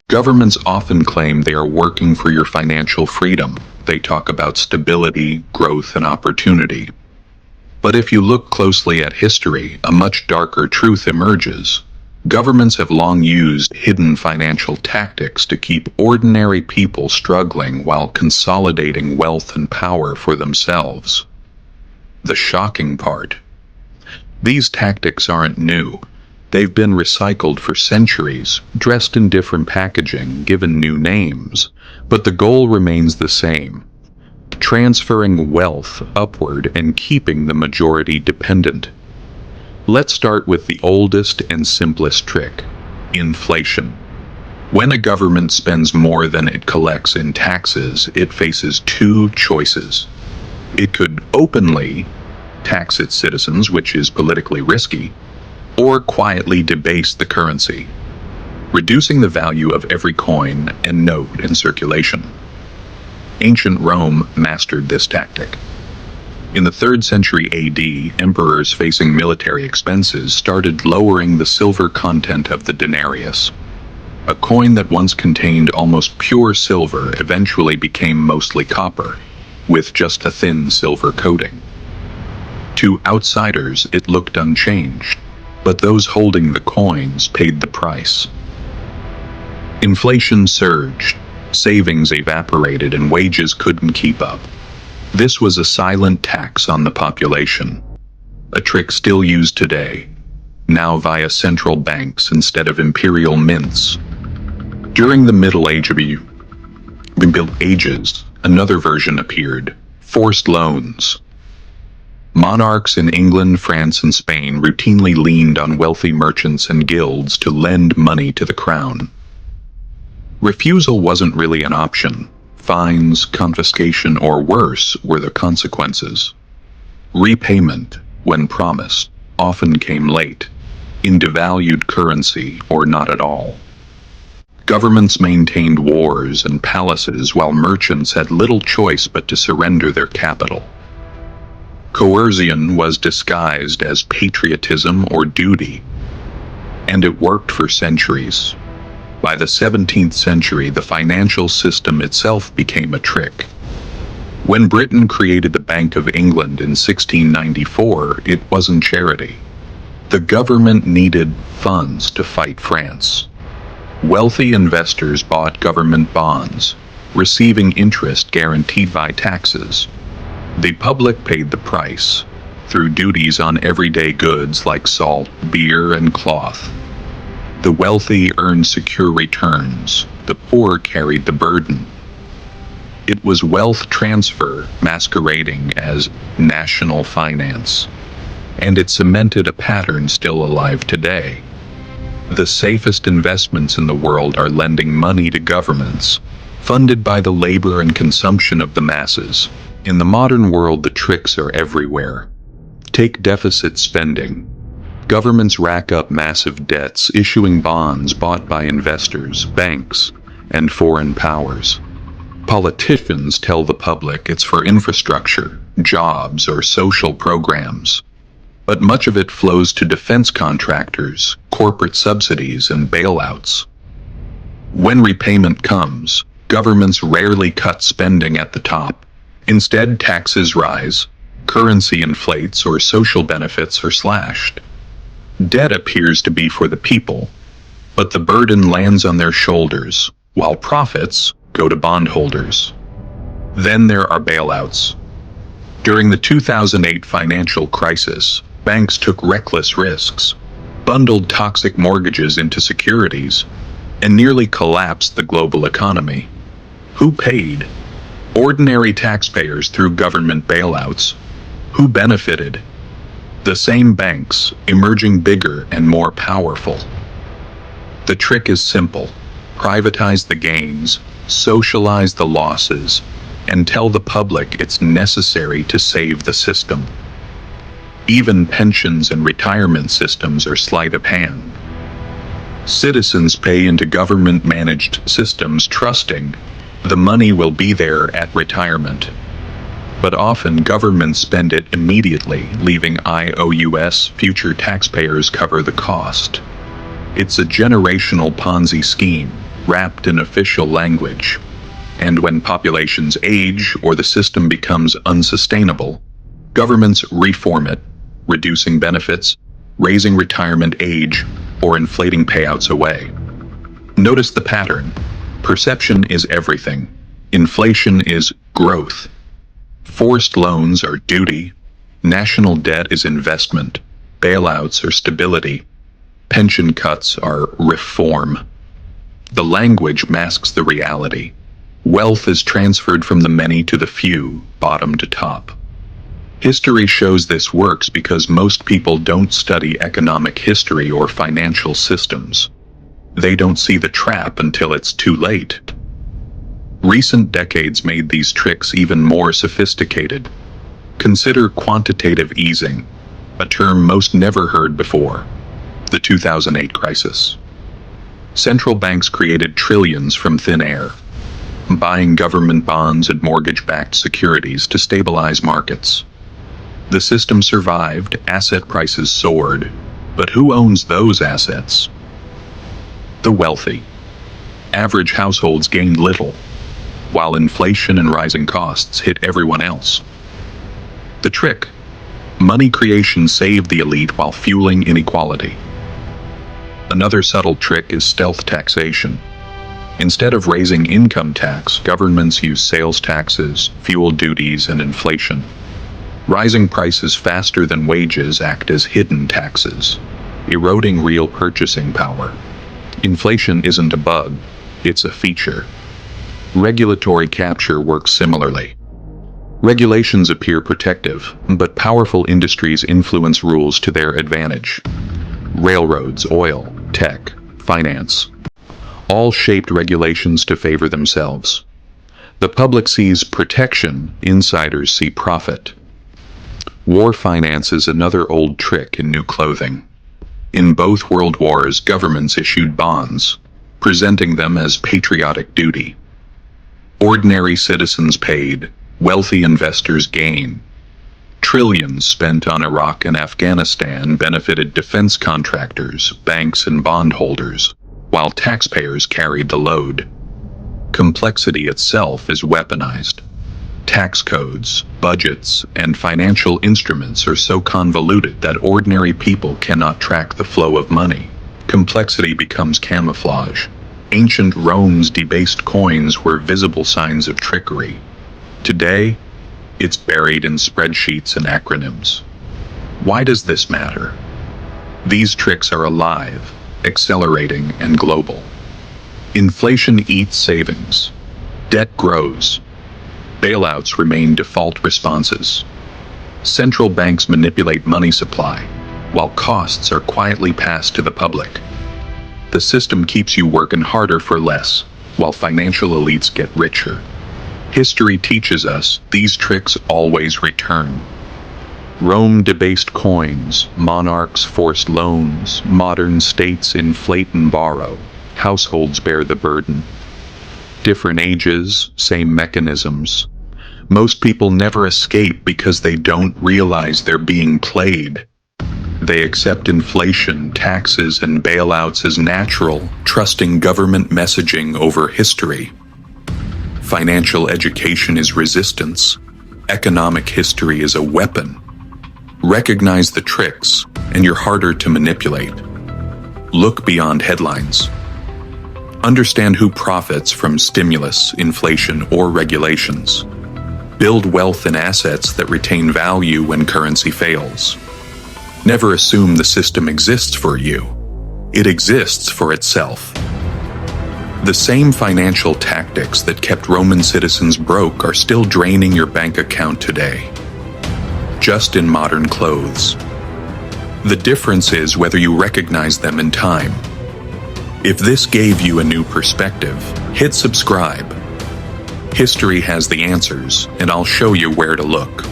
Governments often claim they are working for your financial freedom. They talk about stability, growth, and opportunity. But if you look closely at history, a much darker truth emerges. Governments have long used hidden financial tactics to keep ordinary people struggling while consolidating wealth and power for themselves. The shocking part: these tactics aren't new. They've been recycled for centuries, dressed in different packaging, given new names, but the goal remains the same: transferring wealth upward and keeping the majority dependent. Let's start with the oldest and simplest trick: inflation. When a government spends more than it collects in taxes, it faces two choices. It could openly tax its citizens, which is politically risky, or quietly debase the currency, reducing the value of every coin and note in circulation. Ancient Rome mastered this tactic. In the 3rd century AD, emperors facing military expenses started lowering the silver content of the denarius. A coin that once contained almost pure silver eventually became mostly copper, with just a thin silver coating. To outsiders, it looked unchanged, but those holding the coins paid the price. Inflation surged, savings evaporated, and wages couldn't keep up. This was a silent tax on the population, a trick still used today, now via central banks instead of imperial mints. During the Middle Ages, another version appeared: forced loans. Monarchs in England, France, and Spain routinely leaned on wealthy merchants and guilds to lend money to the crown. Refusal wasn't really an option. Fines, confiscation, or worse were the consequences. Repayment, when promised, often came late, in devalued currency or not at all. Governments maintained wars and palaces while merchants had little choice but to surrender their capital. Coercion was disguised as patriotism or duty, and it worked for centuries. By the 17th century, the financial system itself became a trick. When Britain created the Bank of England in 1694, it wasn't charity. The government needed funds to fight France. Wealthy investors bought government bonds, receiving interest guaranteed by taxes. The public paid the price, through duties on everyday goods like salt, beer, and cloth. The wealthy earned secure returns, the poor carried the burden. It was wealth transfer masquerading as national finance, and it cemented a pattern still alive today. The safest investments in the world are lending money to governments, funded by the labor and consumption of the masses. In the modern world, the tricks are everywhere. Take deficit spending. Governments rack up massive debts, issuing bonds bought by investors, banks, and foreign powers. Politicians tell the public it's for infrastructure, jobs, or social programs. But much of it flows to defense contractors, corporate subsidies, and bailouts. When repayment comes, governments rarely cut spending at the top. Instead, taxes rise, currency inflates, or social benefits are slashed. Debt appears to be for the people, but the burden lands on their shoulders, while profits go to bondholders. Then there are bailouts. During the 2008 financial crisis, banks took reckless risks, bundled toxic mortgages into securities, and nearly collapsed the global economy. Who paid? Ordinary taxpayers through government bailouts. Who benefited? The same banks, emerging bigger and more powerful. The trick is simple: privatize the gains, socialize the losses, and tell the public it's necessary to save the system. Even pensions and retirement systems are sleight of hand. Citizens pay into government-managed systems trusting the money will be there at retirement. But often governments spend it immediately, leaving IOUs, future taxpayers, cover the cost. It's a generational Ponzi scheme, wrapped in official language. And when populations age or the system becomes unsustainable, governments reform it, reducing benefits, raising retirement age, or inflating payouts away. Notice the pattern. Perception is everything. Inflation is growth. Forced loans are duty. National debt is investment. Bailouts are stability. Pension cuts are reform. The language masks the reality. Wealth is transferred from the many to the few, bottom to top. History shows this works because most people don't study economic history or financial systems. They don't see the trap until it's too late. Recent decades made these tricks even more sophisticated. Consider quantitative easing, a term most never heard before. The 2008 crisis. Central banks created trillions from thin air, buying government bonds and mortgage-backed securities to stabilize markets. The system survived, asset prices soared, but who owns those assets? The wealthy. Average households gained little, while inflation and rising costs hit everyone else. The trick: money creation saved the elite while fueling inequality. Another subtle trick is stealth taxation. Instead of raising income tax, governments use sales taxes, fuel duties, and inflation. Rising prices faster than wages act as hidden taxes, eroding real purchasing power. Inflation isn't a bug, it's a feature. Regulatory capture works similarly. Regulations appear protective, but powerful industries influence rules to their advantage. Railroads, oil, tech, finance, all shaped regulations to favor themselves. The public sees protection, insiders see profit. War finance is another old trick in new clothing. In both world wars, governments issued bonds, presenting them as patriotic duty. Ordinary citizens paid, wealthy investors gained. Trillions spent on Iraq and Afghanistan benefited defense contractors, banks, and bondholders, while taxpayers carried the load. Complexity itself is weaponized. Tax codes, budgets, and financial instruments are so convoluted that ordinary people cannot track the flow of money. Complexity becomes camouflage. Ancient Rome's debased coins were visible signs of trickery. Today, it's buried in spreadsheets and acronyms. Why does this matter? These tricks are alive, accelerating, and global. Inflation eats savings. Debt grows. Bailouts remain default responses. Central banks manipulate money supply, while costs are quietly passed to the public. The system keeps you working harder for less, while financial elites get richer. History teaches us these tricks always return. Rome debased coins, monarchs forced loans, modern states inflate and borrow, households bear the burden. Different ages, same mechanisms. Most people never escape because they don't realize they're being played. They accept inflation, taxes, and bailouts as natural, trusting government messaging over history. Financial education is resistance. Economic history is a weapon. Recognize the tricks, and you're harder to manipulate. Look beyond headlines. Understand who profits from stimulus, inflation, or regulations. Build wealth and assets that retain value when currency fails. Never assume the system exists for you. It exists for itself. The same financial tactics that kept Roman citizens broke are still draining your bank account today, just in modern clothes. The difference is whether you recognize them in time. If this gave you a new perspective, hit subscribe. History has the answers, and I'll show you where to look.